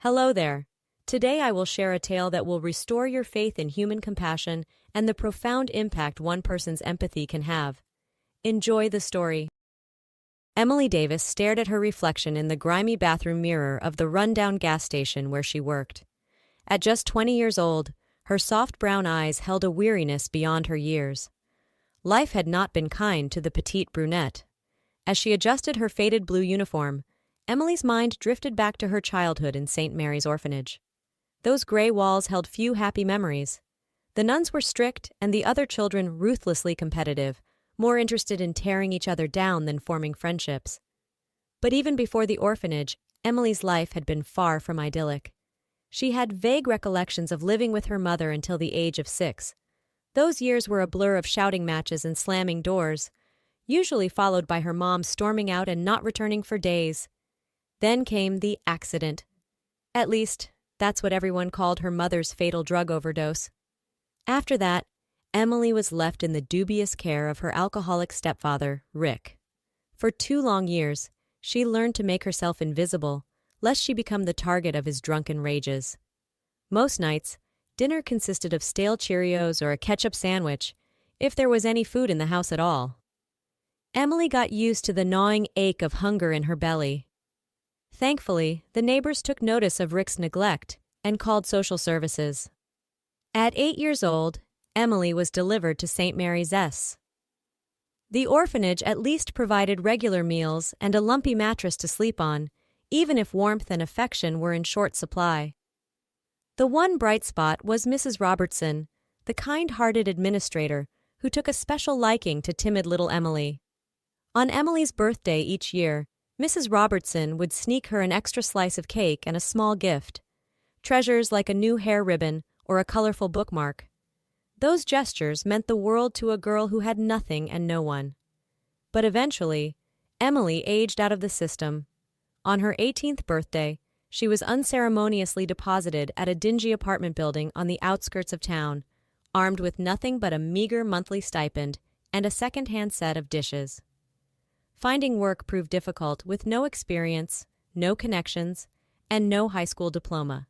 Hello there. Today I will share a tale that will restore your faith in human compassion and the profound impact one person's empathy can have. Enjoy the story. Emily Davis stared at her reflection in the grimy bathroom mirror of the rundown gas station where she worked. At just 20 years old, her soft brown eyes held a weariness beyond her years. Life had not been kind to the petite brunette. As she adjusted her faded blue uniform, Emily's mind drifted back to her childhood in St. Mary's orphanage. Those gray walls held few happy memories. The nuns were strict and the other children ruthlessly competitive, more interested in tearing each other down than forming friendships. But even before the orphanage, Emily's life had been far from idyllic. She had vague recollections of living with her mother until the age of 6. Those years were a blur of shouting matches and slamming doors, usually followed by her mom storming out and not returning for days. Then came the accident. At least, that's what everyone called her mother's fatal drug overdose. After that, Emily was left in the dubious care of her alcoholic stepfather, Rick. For 2 long years, she learned to make herself invisible, lest she become the target of his drunken rages. Most nights, dinner consisted of stale Cheerios or a ketchup sandwich, if there was any food in the house at all. Emily got used to the gnawing ache of hunger in her belly. Thankfully, the neighbors took notice of Rick's neglect and called social services. At 8 years old, Emily was delivered to St. Mary's S. The orphanage at least provided regular meals and a lumpy mattress to sleep on, even if warmth and affection were in short supply. The one bright spot was Mrs. Robertson, the kind-hearted administrator who took a special liking to timid little Emily. On Emily's birthday each year, Mrs. Robertson would sneak her an extra slice of cake and a small gift, treasures like a new hair ribbon or a colorful bookmark. Those gestures meant the world to a girl who had nothing and no one. But eventually, Emily aged out of the system. On her 18th birthday, she was unceremoniously deposited at a dingy apartment building on the outskirts of town, armed with nothing but a meager monthly stipend and a second-hand set of dishes. Finding work proved difficult with no experience, no connections, and no high school diploma.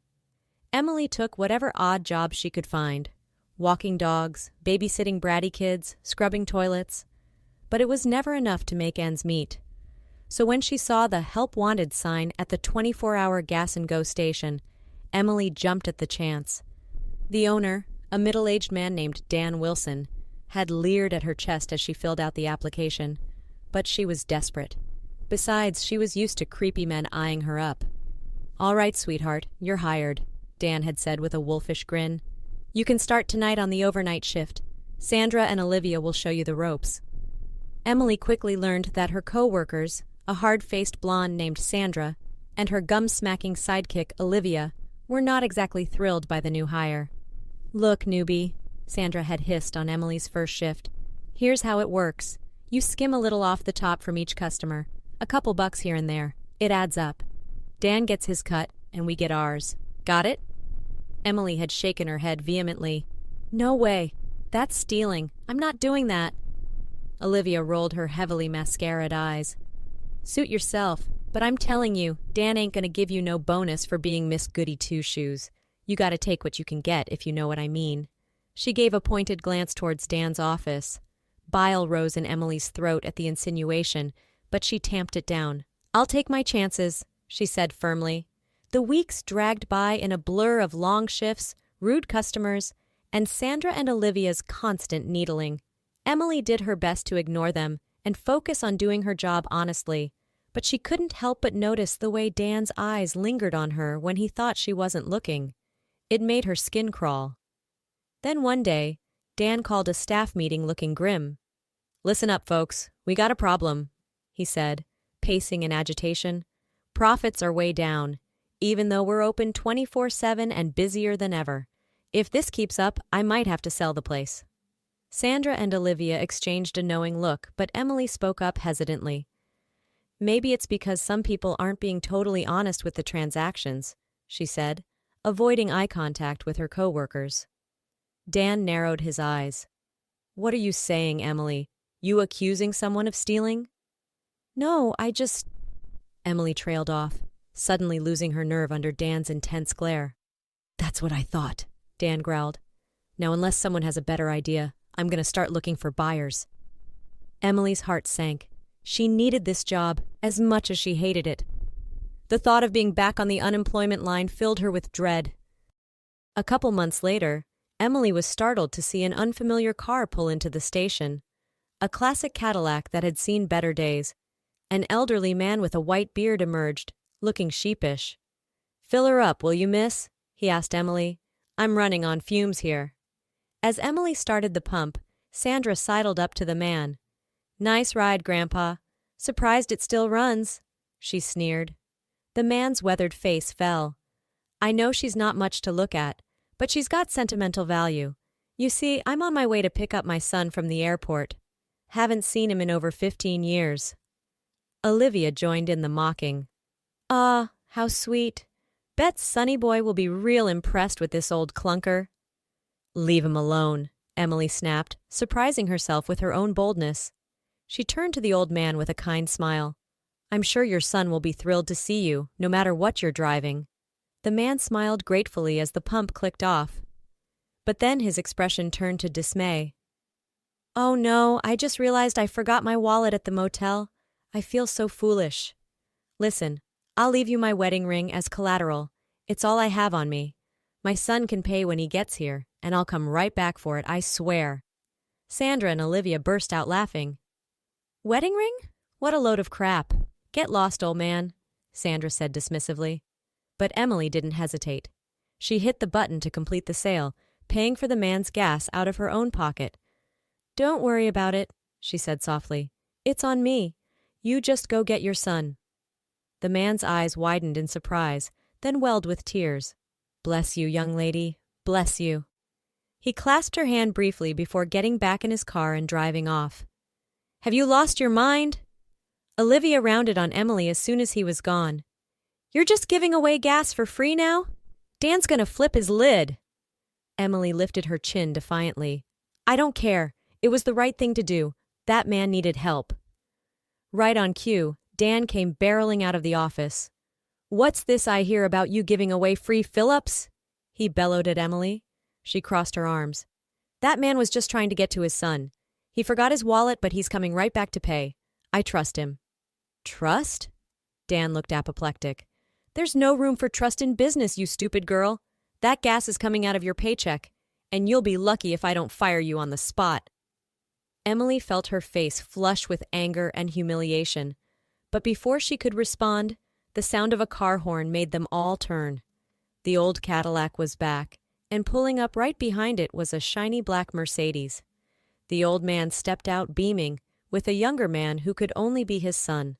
Emily took whatever odd jobs she could find, walking dogs, babysitting bratty kids, scrubbing toilets. But it was never enough to make ends meet. So when she saw the Help Wanted sign at the 24-hour gas-and-go station, Emily jumped at the chance. The owner, a middle-aged man named Dan Wilson, had leered at her chest as she filled out the application. But she was desperate. Besides, she was used to creepy men eyeing her up. "All right, sweetheart, you're hired," Dan had said with a wolfish grin. "You can start tonight on the overnight shift. Sandra and Olivia will show you the ropes." Emily quickly learned that her co-workers, a hard-faced blonde named Sandra, and her gum-smacking sidekick, Olivia, were not exactly thrilled by the new hire. "Look, newbie," Sandra had hissed on Emily's first shift. "Here's how it works. You skim a little off the top from each customer. A couple bucks here and there. It adds up. Dan gets his cut, and we get ours. Got it?" Emily had shaken her head vehemently. "No way. That's stealing. I'm not doing that." Olivia rolled her heavily mascaraed eyes. "Suit yourself, but I'm telling you, Dan ain't gonna give you no bonus for being Miss Goody Two-Shoes. You gotta take what you can get, if you know what I mean." She gave a pointed glance towards Dan's office. Bile rose in Emily's throat at the insinuation, but she tamped it down. "I'll take my chances," she said firmly. The weeks dragged by in a blur of long shifts, rude customers, and Sandra and Olivia's constant needling. Emily did her best to ignore them and focus on doing her job honestly, but she couldn't help but notice the way Dan's eyes lingered on her when he thought she wasn't looking. It made her skin crawl. Then one day, Dan called a staff meeting looking grim. "Listen up, folks. We got a problem," he said, pacing in agitation. "Profits are way down, even though we're open 24/7 and busier than ever. If this keeps up, I might have to sell the place." Sandra and Olivia exchanged a knowing look, but Emily spoke up hesitantly. "Maybe it's because some people aren't being totally honest with the transactions," she said, avoiding eye contact with her co-workers. Dan narrowed his eyes. "What are you saying, Emily? You accusing someone of stealing?" "No, I just—" Emily trailed off. suddenly losing her nerve under Dan's intense glare. "That's what I thought," Dan growled. "Now, unless someone has a better idea, I'm going to start looking for buyers." Emily's heart sank. She needed this job as much as she hated it. The thought of being back on the unemployment line filled her with dread. A couple months later, Emily was startled to see an unfamiliar car pull into the station. A classic Cadillac that had seen better days. An elderly man with a white beard emerged, looking sheepish. "Fill her up, will you, miss?" he asked Emily. "I'm running on fumes here." As Emily started the pump, Sandra sidled up to the man. "Nice ride, Grandpa. Surprised it still runs," she sneered. The man's weathered face fell. "I know she's not much to look at, but she's got sentimental value. You see, I'm on my way to pick up my son from the airport. Haven't seen him in over 15 years. Olivia joined in the mocking. "Ah, how sweet. Bet Sonny Boy will be real impressed with this old clunker." "Leave him alone," Emily snapped, surprising herself with her own boldness. She turned to the old man with a kind smile. "I'm sure your son will be thrilled to see you, no matter what you're driving." The man smiled gratefully as the pump clicked off. But then his expression turned to dismay. "Oh no, I just realized I forgot my wallet at the motel. I feel so foolish. Listen, I'll leave you my wedding ring as collateral. It's all I have on me. My son can pay when he gets here, and I'll come right back for it, I swear." Sandra and Olivia burst out laughing. "Wedding ring? What a load of crap. Get lost, old man," Sandra said dismissively. But Emily didn't hesitate. She hit the button to complete the sale, paying for the man's gas out of her own pocket. "Don't worry about it," she said softly. "It's on me. You just go get your son." The man's eyes widened in surprise, then welled with tears. "Bless you, young lady. Bless you." He clasped her hand briefly before getting back in his car and driving off. "Have you lost your mind?" Olivia rounded on Emily as soon as he was gone. "You're just giving away gas for free now? Dan's gonna flip his lid." Emily lifted her chin defiantly. "I don't care. It was the right thing to do. That man needed help." Right on cue, Dan came barreling out of the office. "What's this I hear about you giving away free fill-ups?" he bellowed at Emily. She crossed her arms. "That man was just trying to get to his son. He forgot his wallet, but he's coming right back to pay. I trust him." "Trust?" Dan looked apoplectic. "There's no room for trust in business, you stupid girl. That gas is coming out of your paycheck, and you'll be lucky if I don't fire you on the spot." Emily felt her face flush with anger and humiliation, but before she could respond, the sound of a car horn made them all turn. The old Cadillac was back, and pulling up right behind it was a shiny black Mercedes. The old man stepped out beaming, with a younger man who could only be his son.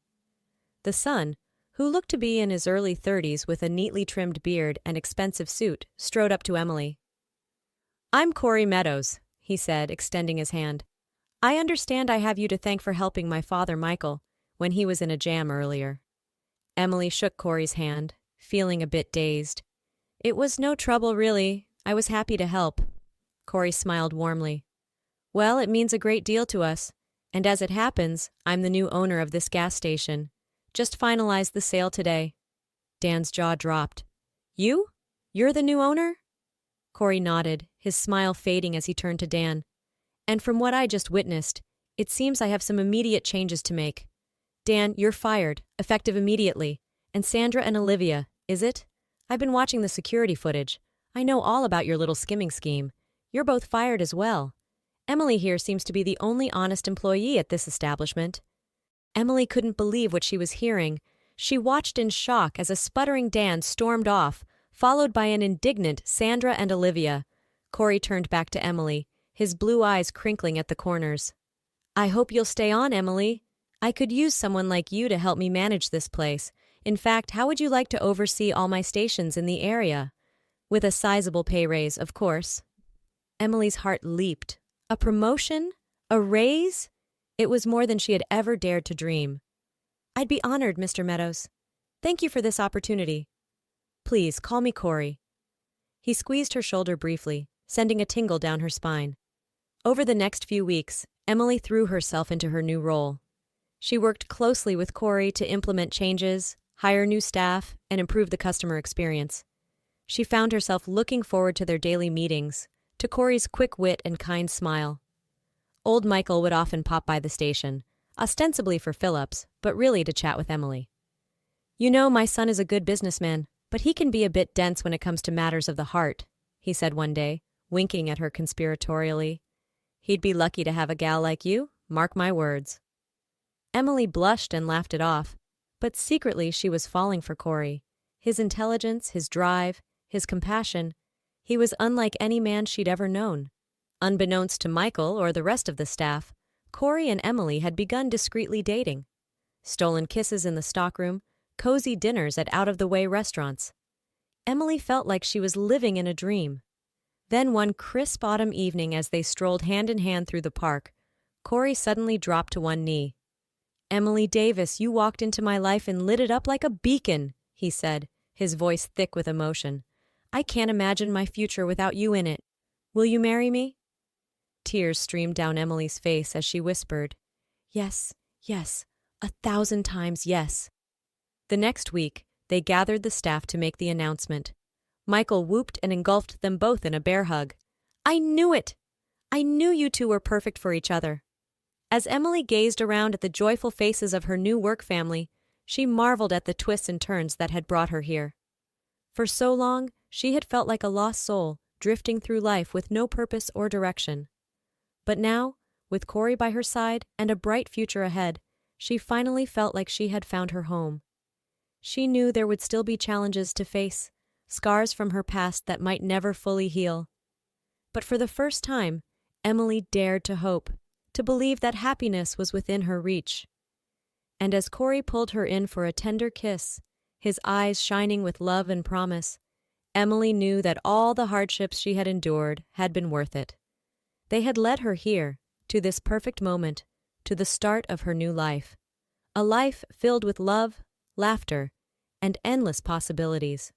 The son, who looked to be in his early 30s with a neatly trimmed beard and expensive suit, strode up to Emily. "I'm Corey Meadows," he said, extending his hand. "I understand I have you to thank for helping my father, Michael, when he was in a jam earlier." Emily shook Corey's hand, feeling a bit dazed. "It was no trouble, really. I was happy to help." Corey smiled warmly. "Well, it means a great deal to us, and as it happens, I'm the new owner of this gas station. Just finalized the sale today." Dan's jaw dropped. "You? You're the new owner?" Corey nodded, his smile fading as he turned to Dan. "And from what I just witnessed, it seems I have some immediate changes to make. Dan, you're fired, effective immediately. And Sandra and Olivia, is it? I've been watching the security footage. I know all about your little skimming scheme. You're both fired as well. Emily here seems to be the only honest employee at this establishment." Emily couldn't believe what she was hearing. She watched in shock as a sputtering Dan stormed off, followed by an indignant Sandra and Olivia. Corey turned back to Emily, his blue eyes crinkling at the corners. "I hope you'll stay on, Emily. I could use someone like you to help me manage this place. In fact, how would you like to oversee all my stations in the area? With a sizable pay raise, of course." Emily's heart leaped. A promotion? A raise? It was more than she had ever dared to dream. "I'd be honored, Mr. Meadows. Thank you for this opportunity. Please, call me Corey." He squeezed her shoulder briefly, sending a tingle down her spine. Over the next few weeks, Emily threw herself into her new role. She worked closely with Corey to implement changes, hire new staff, and improve the customer experience. She found herself looking forward to their daily meetings, to Corey's quick wit and kind smile. Old Michael would often pop by the station, ostensibly for fill-ups, but really to chat with Emily. "You know, my son is a good businessman, but he can be a bit dense when it comes to matters of the heart," he said one day, winking at her conspiratorially. "He'd be lucky to have a gal like you, mark my words." Emily blushed and laughed it off, but secretly she was falling for Corey. His intelligence, his drive, his compassion, he was unlike any man she'd ever known. Unbeknownst to Michael or the rest of the staff, Corey and Emily had begun discreetly dating. Stolen kisses in the stockroom, cozy dinners at out-of-the-way restaurants. Emily felt like she was living in a dream. Then one crisp autumn evening as they strolled hand-in-hand through the park, Corey suddenly dropped to one knee. "Emily Davis, you walked into my life and lit it up like a beacon," he said, his voice thick with emotion. "I can't imagine my future without you in it. Will you marry me?" Tears streamed down Emily's face as she whispered, "Yes, yes, 1,000 times yes." The next week, they gathered the staff to make the announcement. Michael whooped and engulfed them both in a bear hug. "I knew it! I knew you two were perfect for each other." As Emily gazed around at the joyful faces of her new work family, she marveled at the twists and turns that had brought her here. For so long, she had felt like a lost soul, drifting through life with no purpose or direction. But now, with Corey by her side and a bright future ahead, she finally felt like she had found her home. She knew there would still be challenges to face, scars from her past that might never fully heal. But for the first time, Emily dared to hope, to believe that happiness was within her reach. And as Corey pulled her in for a tender kiss, his eyes shining with love and promise, Emily knew that all the hardships she had endured had been worth it. They had led her here, to this perfect moment, to the start of her new life. A life filled with love, laughter, and endless possibilities.